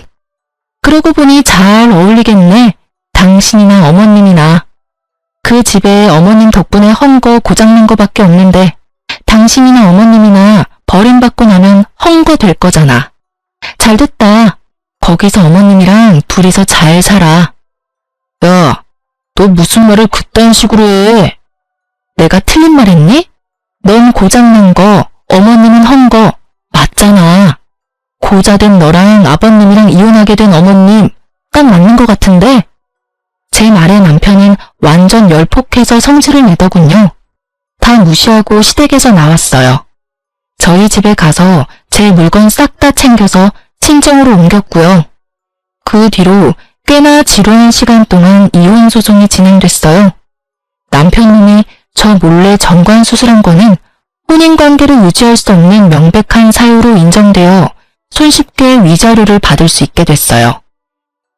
그러고 보니 잘 어울리겠네. 당신이나 어머님이나. 그 집에 어머님 덕분에 헝 거 고장난 거밖에 없는데 당신이나 어머님이나 버림받고 나면 헝 거 될 거잖아. 잘됐다. 거기서 어머님이랑 둘이서 잘 살아. 야, 너 무슨 말을 그딴 식으로 해? 내가 틀린 말 했니? 넌 고장난 거, 어머님은 헝 거 맞잖아. 고자된 너랑 아버님이랑 이혼하게 된 어머님 딱 맞는 것 같은데? 제 말에 남편은 완전 열폭해서 성질을 내더군요. 다 무시하고 시댁에서 나왔어요. 저희 집에 가서 제 물건 싹 다 챙겨서 친정으로 옮겼고요. 그 뒤로 꽤나 지루한 시간 동안 이혼 소송이 진행됐어요. 남편님이 저 몰래 정관수술한 거는 혼인관계를 유지할 수 없는 명백한 사유로 인정되어 손쉽게 위자료를 받을 수 있게 됐어요.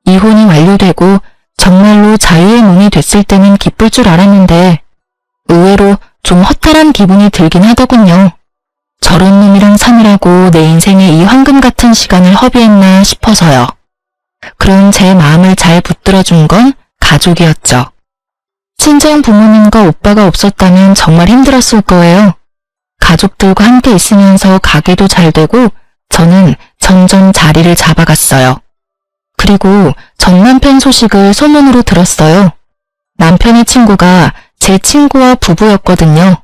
이혼이 완료되고 정말로 자유의 몸이 됐을 때는 기쁠 줄 알았는데 의외로 좀 허탈한 기분이 들긴 하더군요. 저런 놈이랑 사느라고 내 인생에 이 황금 같은 시간을 허비했나 싶어서요. 그런 제 마음을 잘 붙들어준 건 가족이었죠. 친정 부모님과 오빠가 없었다면 정말 힘들었을 거예요. 가족들과 함께 있으면서 가게도 잘 되고 저는 점점 자리를 잡아갔어요. 그리고 전 남편 소식을 소문으로 들었어요. 남편의 친구가 제 친구와 부부였거든요.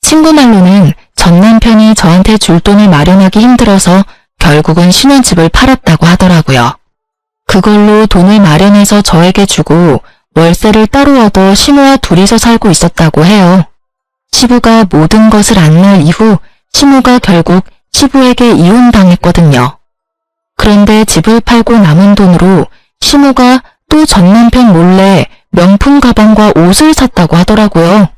친구 말로는 전 남편이 저한테 줄 돈을 마련하기 힘들어서 결국은 신혼집을 팔았다고 하더라고요. 그걸로 돈을 마련해서 저에게 주고 월세를 따로 얻어 시모와 둘이서 살고 있었다고 해요. 시부가 모든 것을 안 날 이후 시모가 결국 시부에게 이혼당했거든요. 그런데 집을 팔고 남은 돈으로 시모가 또 전 남편 몰래 명품 가방과 옷을 샀다고 하더라고요.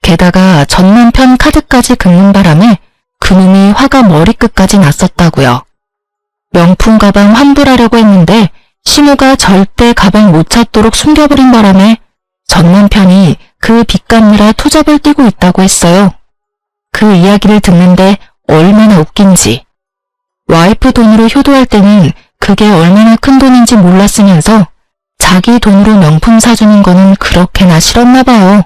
게다가 전 남편 카드까지 긁는 바람에 그놈이 화가 머리끝까지 났었다고요. 명품 가방 환불하려고 했는데 시모가 절대 가방 못 찾도록 숨겨버린 바람에 전 남편이 그 빚 갚느라 투잡을 뛰고 있다고 했어요. 그 이야기를 듣는데 얼마나 웃긴지. 와이프 돈으로 효도할 때는 그게 얼마나 큰 돈인지 몰랐으면서 자기 돈으로 명품 사주는 거는 그렇게나 싫었나 봐요.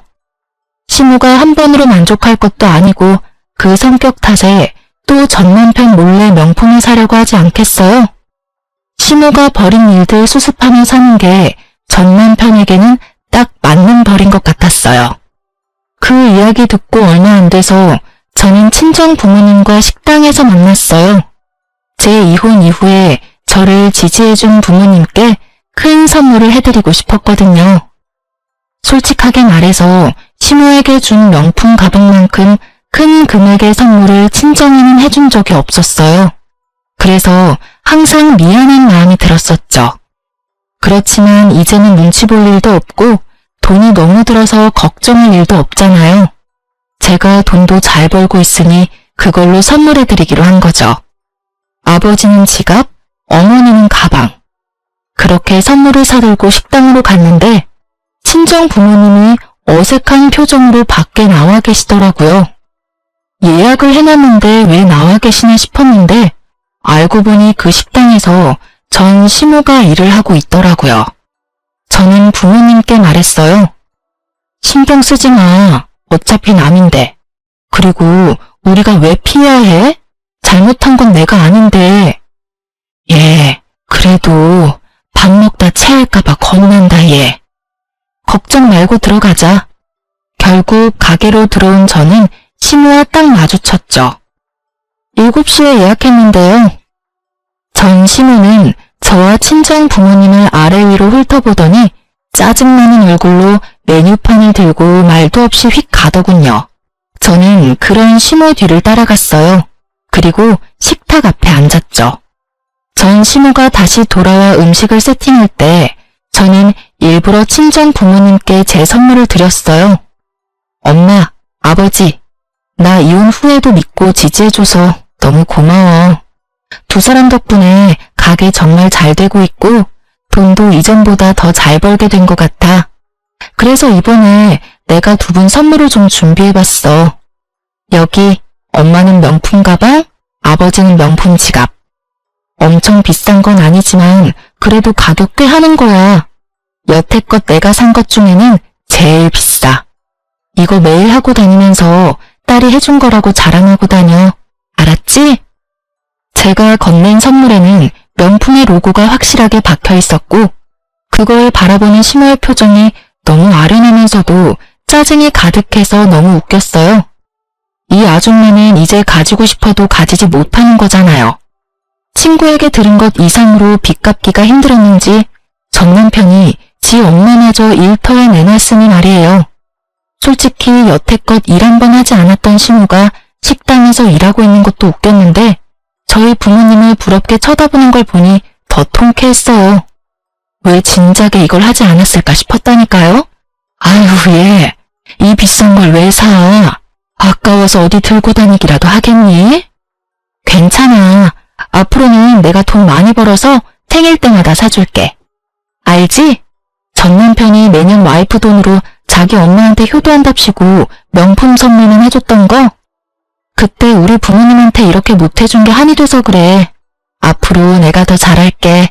시모가 한 번으로 만족할 것도 아니고 그 성격 탓에 또 전 남편 몰래 명품을 사려고 하지 않겠어요? 시모가 벌인 일들 수습하며 사는 게 전 남편에게는 딱 맞는 벌인 것 같았어요. 그 이야기 듣고 얼마 안 돼서 저는 친정 부모님과 식당에서 만났어요. 제 이혼 이후에 저를 지지해준 부모님께 큰 선물을 해드리고 싶었거든요. 솔직하게 말해서 시모에게 준 명품 가방만큼 큰 금액의 선물을 친정에는 해준 적이 없었어요. 그래서 항상 미안한 마음이 들었었죠. 그렇지만 이제는 눈치 볼 일도 없고 돈이 너무 들어서 걱정할 일도 없잖아요. 제가 돈도 잘 벌고 있으니 그걸로 선물해드리기로 한 거죠. 아버지는 지갑, 어머니는 가방. 그렇게 선물을 사들고 식당으로 갔는데 친정 부모님이 어색한 표정으로 밖에 나와 계시더라고요. 예약을 해놨는데 왜 나와 계시나 싶었는데 알고 보니 그 식당에서 전 시모가 일을 하고 있더라고요. 저는 부모님께 말했어요. 신경 쓰지 마. 어차피 남인데. 그리고 우리가 왜 피해야 해? 잘못한 건 내가 아닌데. 얘, 그래도 밥 먹다 체할까봐 겁난다 얘. 걱정 말고 들어가자. 결국 가게로 들어온 저는 시모와 딱 마주쳤죠. 7시에 예약했는데요. 전 시모는 저와 친정 부모님을 아래 위로 훑어보더니 짜증나는 얼굴로 메뉴판을 들고 말도 없이 휙 가더군요. 저는 그런 시모 뒤를 따라갔어요. 그리고 식탁 앞에 앉았죠. 전 시모가 다시 돌아와 음식을 세팅할 때 저는 일부러 친정 부모님께 제 선물을 드렸어요. 엄마, 아버지, 나 이혼 후에도 믿고 지지해줘서 너무 고마워. 두 사람 덕분에 가게 정말 잘 되고 있고 돈도 이전보다 더 잘 벌게 된 것 같아. 그래서 이번에 내가 두 분 선물을 좀 준비해봤어. 여기 엄마는 명품 가방, 아버지는 명품 지갑. 엄청 비싼 건 아니지만 그래도 가격 꽤 하는 거야. 여태껏 내가 산 것 중에는 제일 비싸. 이거 매일 하고 다니면서 딸이 해준 거라고 자랑하고 다녀. 알았지? 제가 건넨 선물에는 명품의 로고가 확실하게 박혀 있었고 그걸 바라보는 시모의 표정이 너무 아련하면서도 짜증이 가득해서 너무 웃겼어요. 이 아줌마는 이제 가지고 싶어도 가지지 못하는 거잖아요. 친구에게 들은 것 이상으로 빚 갚기가 힘들었는지 전 남편이 지 엄마마저 일터에 내놨으니 말이에요. 솔직히 여태껏 일 한 번 하지 않았던 시모가 식당에서 일하고 있는 것도 웃겼는데 저희 부모님을 부럽게 쳐다보는 걸 보니 더 통쾌했어요. 왜 진작에 이걸 하지 않았을까 싶었다니까요. 아유 얘, 이 비싼 걸 왜 사? 아까워서 어디 들고 다니기라도 하겠니? 괜찮아. 앞으로는 내가 돈 많이 벌어서 생일 때마다 사줄게. 알지? 전 남편이 매년 와이프 돈으로 자기 엄마한테 효도한답시고 명품 선물만 해줬던 거? 그때 우리 부모님한테 이렇게 못해준 게 한이 돼서 그래. 앞으로 내가 더 잘할게.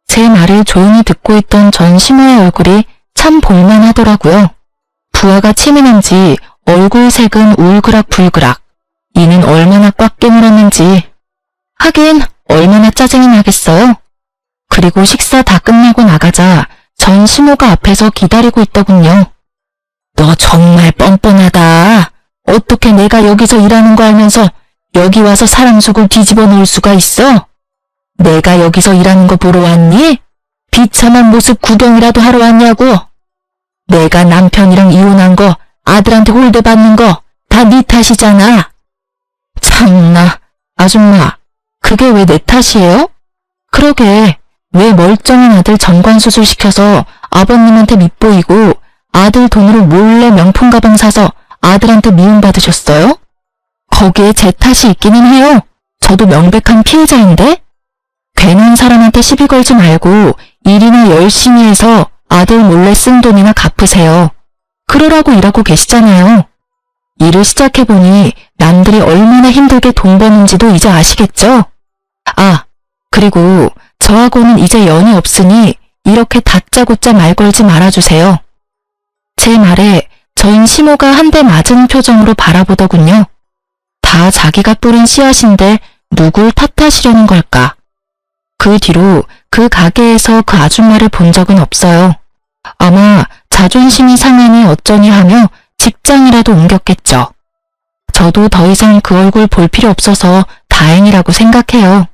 제 말을 조용히 듣고 있던 전 시모의 얼굴이 참 볼만하더라고요. 부하가 치밀한지 얼굴 색은 울그락불그락. 이는 얼마나 꽉 깨물었는지. 하긴 얼마나 짜증이 나겠어요. 그리고 식사 다 끝나고 나가자 전 시모가 앞에서 기다리고 있더군요. 너 정말 뻔뻔하다. 어떻게 내가 여기서 일하는 거 알면서 여기 와서 사람 속을 뒤집어 놓을 수가 있어? 내가 여기서 일하는 거 보러 왔니? 비참한 모습 구경이라도 하러 왔냐고? 내가 남편이랑 이혼한 거, 아들한테 홀대받는 거 다 네 탓이잖아. 참나, 아줌마, 그게 왜 내 탓이에요? 그러게, 왜 멀쩡한 아들 정관수술 시켜서 아버님한테 밉보이고 아들 돈으로 몰래 명품 가방 사서 아들한테 미움받으셨어요? 거기에 제 탓이 있기는 해요. 저도 명백한 피해자인데? 괜한 사람한테 시비 걸지 말고 일이나 열심히 해서 아들 몰래 쓴 돈이나 갚으세요. 그러라고 일하고 계시잖아요. 일을 시작해보니 남들이 얼마나 힘들게 돈 버는지도 이제 아시겠죠? 아, 그리고 저하고는 이제 연이 없으니 이렇게 다짜고짜 말 걸지 말아주세요. 제 말에 저인 시모가 한 대 맞은 표정으로 바라보더군요. 다 자기가 뿌린 씨앗인데 누굴 탓하시려는 걸까? 그 뒤로 그 가게에서 그 아줌마를 본 적은 없어요. 아마 자존심이 상하니 어쩌니 하며 직장이라도 옮겼겠죠. 저도 더 이상 그 얼굴 볼 필요 없어서 다행이라고 생각해요.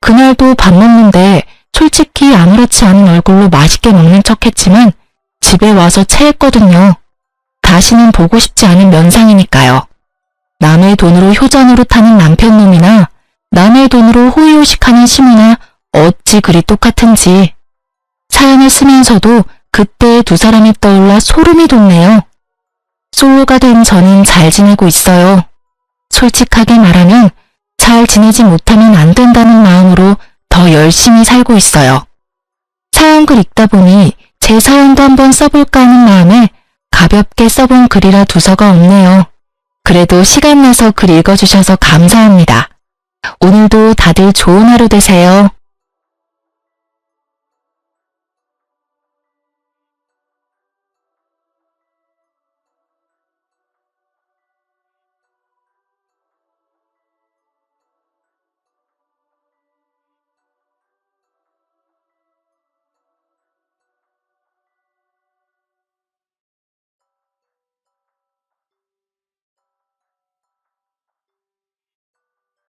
그날도 밥 먹는데 솔직히 아무렇지 않은 얼굴로 맛있게 먹는 척했지만 집에 와서 체했거든요. 다시는 보고 싶지 않은 면상이니까요. 남의 돈으로 효자노릇하는 남편놈이나 남의 돈으로 호의호식하는 시모나 어찌 그리 똑같은지. 사연을 쓰면서도 그때의 두 사람이 떠올라 소름이 돋네요. 솔로가 된 저는 잘 지내고 있어요. 솔직하게 말하면 잘 지내지 못하면 안 된다는 마음으로 더 열심히 살고 있어요. 사연글 읽다 보니 제 사연도 한번 써볼까 하는 마음에 가볍게 써본 글이라 두서가 없네요. 그래도 시간 내서 글 읽어주셔서 감사합니다. 오늘도 다들 좋은 하루 되세요.